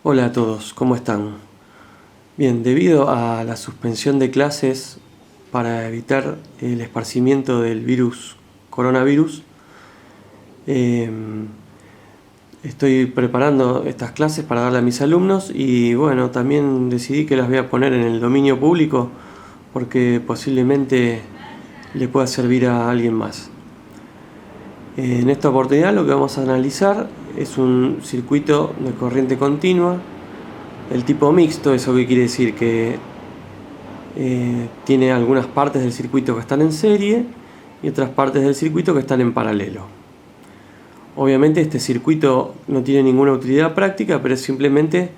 Hola a todos, ¿cómo están? Bien, debido a la suspensión de clases para evitar el esparcimiento del virus coronavirus, eh, estoy preparando estas clases para darle a mis alumnos y bueno, también decidí que las voy a poner en el dominio público porque posiblemente le pueda servir a alguien más. En esta oportunidad lo que vamos a analizar es un circuito de corriente continua, el tipo mixto. ¿Eso qué quiere decir? Que tiene algunas partes del circuito que están en serie y otras partes del circuito que están en paralelo. Obviamente este circuito no tiene ninguna utilidad práctica, pero es simplemente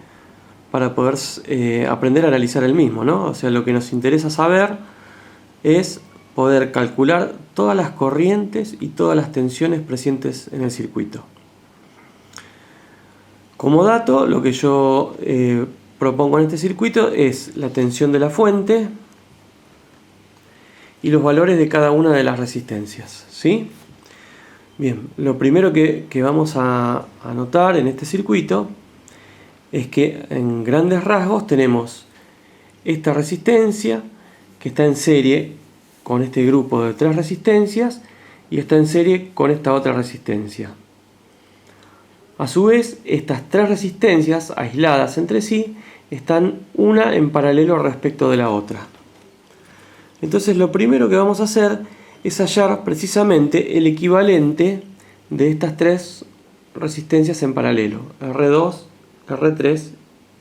para poder aprender a analizar el mismo, ¿no? O sea, lo que nos interesa saber es poder calcular todas las corrientes y todas las tensiones presentes en el circuito. Como dato, lo que yo propongo en este circuito es la tensión de la fuente y los valores de cada una de las resistencias, ¿sí? Bien, lo primero que vamos a anotar en este circuito es que en grandes rasgos tenemos esta resistencia que está en serie con este grupo de 3 resistencias y está en serie con esta otra resistencia. A su vez, estas 3 resistencias aisladas entre sí están una en paralelo respecto de la otra. Entonces lo primero que vamos a hacer es hallar precisamente el equivalente de estas 3 resistencias en paralelo, R2, R3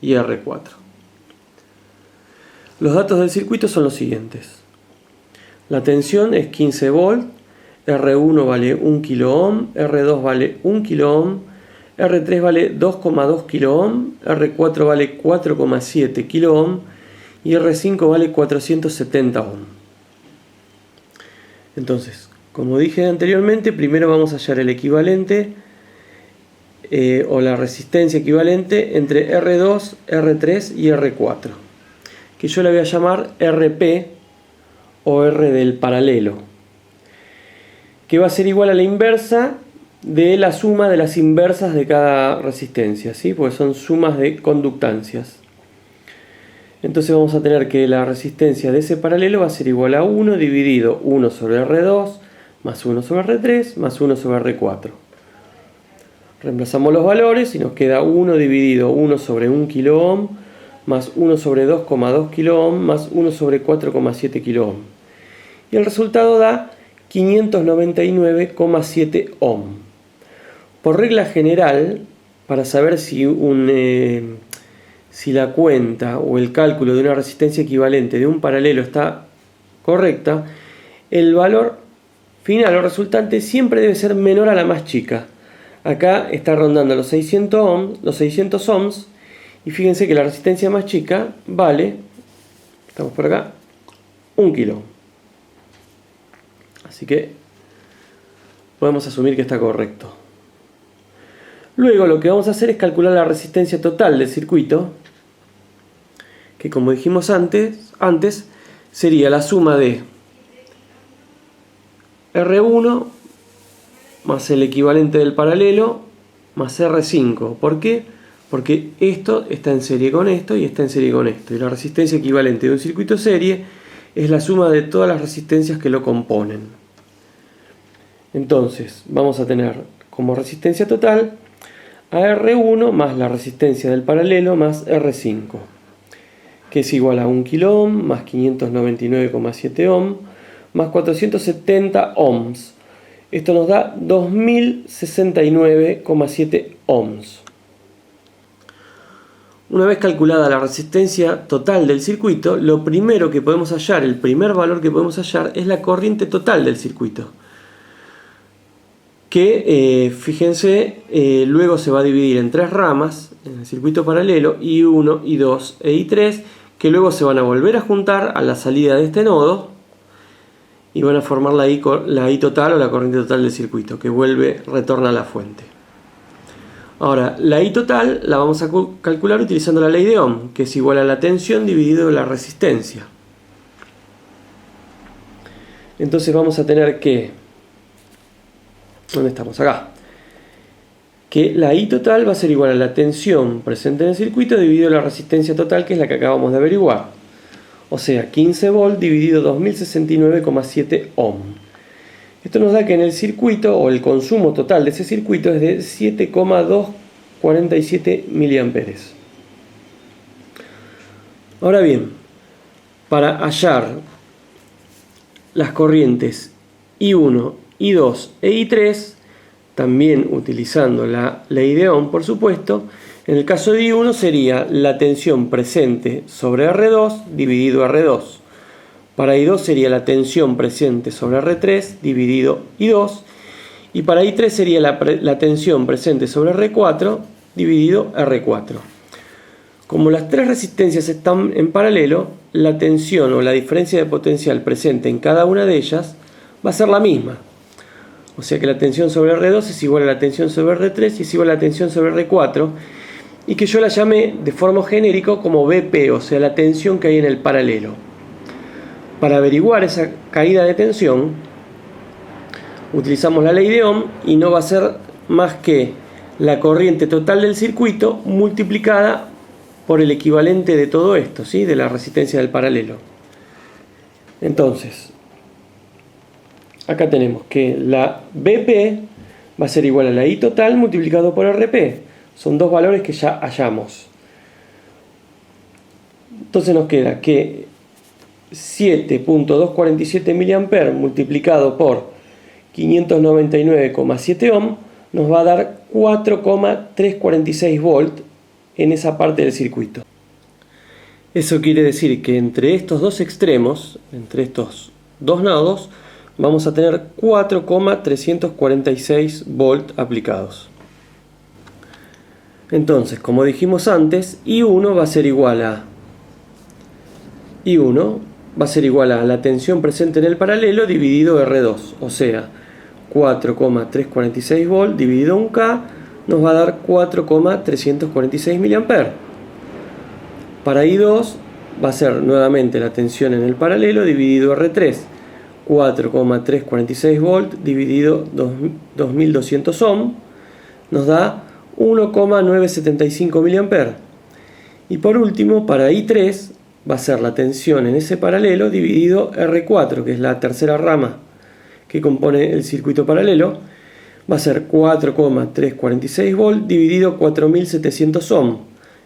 y R4. Los datos del circuito son los siguientes. La tensión es 15 volt, R1 vale 1 kΩ, R2 vale 1 kΩ, R3 vale 2,2 kΩ, R4 vale 4,7 kΩ y R5 vale 470 ohm. Entonces, como dije anteriormente, primero vamos a hallar el equivalente o la resistencia equivalente entre R2, R3 y R4, que yo le voy a llamar RP o R del paralelo, que va a ser igual a la inversa de la suma de las inversas de cada resistencia, ¿sí? Porque son sumas de conductancias. Entonces vamos a tener que la resistencia de ese paralelo va a ser igual a 1 dividido 1 sobre R2 más 1 sobre R3 más 1 sobre R4. Reemplazamos los valores y nos queda 1 dividido 1 sobre 1 kΩ más 1 sobre 2,2 kΩ más 1 sobre 4,7 kΩ. Y el resultado da 599,7 ohm. Por regla general, para saber si la cuenta o el cálculo de una resistencia equivalente de un paralelo está correcta, el valor final o resultante siempre debe ser menor a la más chica. Acá está rondando los 600 ohms y fíjense que la resistencia más chica vale, estamos por acá, 1 kilo. Así que podemos asumir que está correcto. Luego lo que vamos a hacer es calcular la resistencia total del circuito, que como dijimos antes sería la suma de R1 más el equivalente del paralelo más R5. ¿Por qué? Porque esto está en serie con esto y está en serie con esto. Y la resistencia equivalente de un circuito serie es la suma de todas las resistencias que lo componen. Entonces vamos a tener como resistencia total a R1 más la resistencia del paralelo más R5, que es igual a 1 kΩ más 599,7 ohm más 470 ohms. Esto nos da 2069,7 ohms. Una vez calculada la resistencia total del circuito, lo primero que podemos hallar, el primer valor que podemos hallar es la corriente total del circuito, que fíjense, luego se va a dividir en 3 ramas en el circuito paralelo, I1, I2 e I3, que luego se van a volver a juntar a la salida de este nodo y van a formar la I total o la corriente total del circuito, que retorna a la fuente. Ahora, la I total la vamos a calcular utilizando la ley de Ohm, que es igual a la tensión dividido la resistencia. Entonces vamos a tener que... ¿Dónde estamos? Acá. que la I total va a ser igual a la tensión presente en el circuito dividido la resistencia total, que es la que acabamos de averiguar. O sea, 15 volt dividido 2069,7 ohm. Esto nos da que en el circuito, o el consumo total de ese circuito, es de 7,247 miliamperes. Ahora bien, para hallar las corrientes I1, I2 e I3, también utilizando la ley de Ohm, por supuesto, en el caso de I1 sería la tensión presente sobre R2 dividido R2. Para I2 sería la tensión presente sobre R3 dividido I2. Y para I3 sería la tensión presente sobre R4 dividido R4. Como las tres resistencias están en paralelo, la tensión o la diferencia de potencial presente en cada una de ellas va a ser la misma. O sea que la tensión sobre R2 es igual a la tensión sobre R3 y es igual a la tensión sobre R4. Y que yo la llame de forma genérica como BP, o sea la tensión que hay en el paralelo. Para averiguar esa caída de tensión, utilizamos la ley de Ohm y no va a ser más que la corriente total del circuito multiplicada por el equivalente de todo esto, ¿sí? De la resistencia del paralelo. Entonces, acá tenemos que la BP va a ser igual a la I total multiplicado por RP. Son dos valores que ya hallamos. Entonces nos queda que 7.247 mA multiplicado por 599,7 ohm nos va a dar 4,346 volt en esa parte del circuito. Eso quiere decir que entre estos dos extremos, entre estos dos nodos, vamos a tener 4,346 volt aplicados. Entonces, como dijimos antes, I1 va a ser igual a la tensión presente en el paralelo dividido R2, o sea, 4,346 volt dividido 1K nos va a dar 4,346 mA. Para I2 va a ser nuevamente la tensión en el paralelo dividido R3, 4,346 volt dividido 2200 ohm nos da 1,975 mA. Y por último, para I3 va a ser la tensión en ese paralelo dividido R4, que es la tercera rama que compone el circuito paralelo, va a ser 4,346 volt dividido 4700 ohm.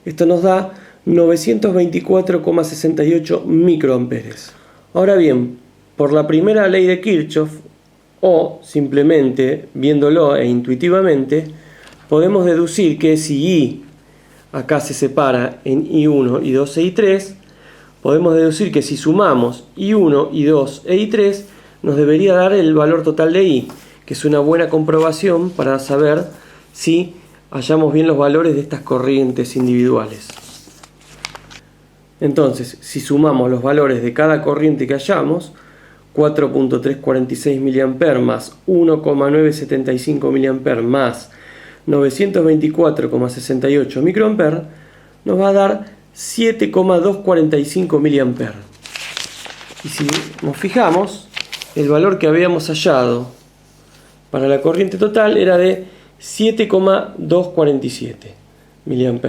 Esto nos da 924,68 microamperes. Ahora bien, por la primera ley de Kirchhoff, o simplemente viéndolo e intuitivamente, podemos deducir que si I acá se separa en I1, I2 e I3, podemos deducir que si sumamos I1, I2 e I3 nos debería dar el valor total de I, que es una buena comprobación para saber si hallamos bien los valores de estas corrientes individuales. Entonces, si sumamos los valores de cada corriente que hallamos, 4.346 mA más 1,975 mA más 924,68 microamperes nos va a dar 7,245 mA. Y si nos fijamos, el valor que habíamos hallado para la corriente total era de 7,247 mA.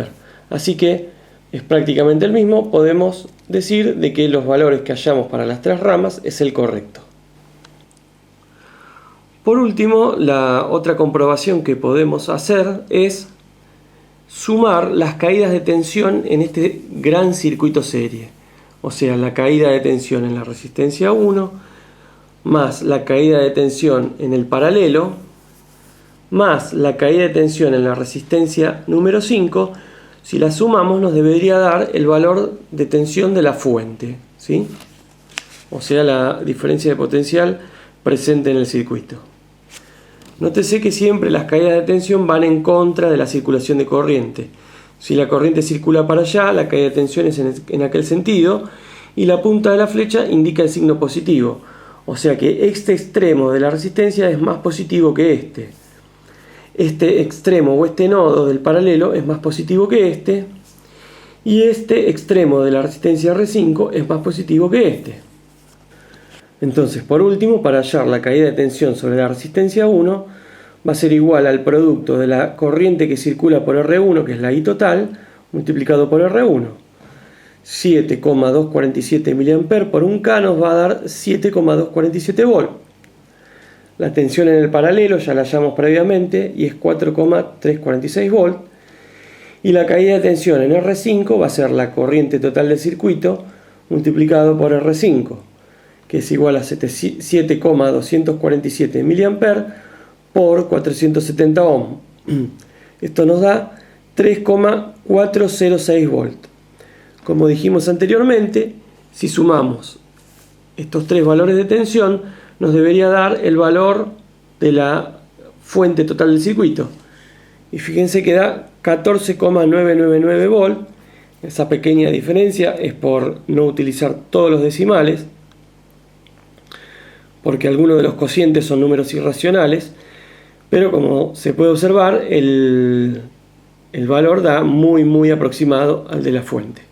Así que es prácticamente el mismo. Podemos decir de que los valores que hallamos para las tres ramas es el correcto. Por último, la otra comprobación que podemos hacer es sumar las caídas de tensión en este gran circuito serie. O sea, la caída de tensión en la resistencia 1, más la caída de tensión en el paralelo, más la caída de tensión en la resistencia número 5. Si la sumamos nos debería dar el valor de tensión de la fuente, ¿sí? O sea, la diferencia de potencial presente en el circuito. Nótese que siempre las caídas de tensión van en contra de la circulación de corriente. Si la corriente circula para allá, la caída de tensión es en aquel sentido, y la punta de la flecha indica el signo positivo. O sea que este extremo de la resistencia es más positivo que este. Este extremo o este nodo del paralelo es más positivo que este, y este extremo de la resistencia R5 es más positivo que este. Entonces, por último, para hallar la caída de tensión sobre la resistencia 1, va a ser igual al producto de la corriente que circula por R1, que es la I total, multiplicado por R1. 7,247 mA por 1K nos va a dar 7,247 volt. La tensión en el paralelo ya la hallamos previamente y es 4,346 volt. Y la caída de tensión en R5 va a ser la corriente total del circuito multiplicado por R5, que es igual a 7,247 mA por 470 ohm. Esto nos da 3,406 volt. Como dijimos anteriormente, si sumamos estos tres valores de tensión, nos debería dar el valor de la fuente total del circuito. Y fíjense que da 14,999 volt. Esa pequeña diferencia es por no utilizar todos los decimales, porque algunos de los cocientes son números irracionales, pero como se puede observar, el valor da muy aproximado al de la fuente.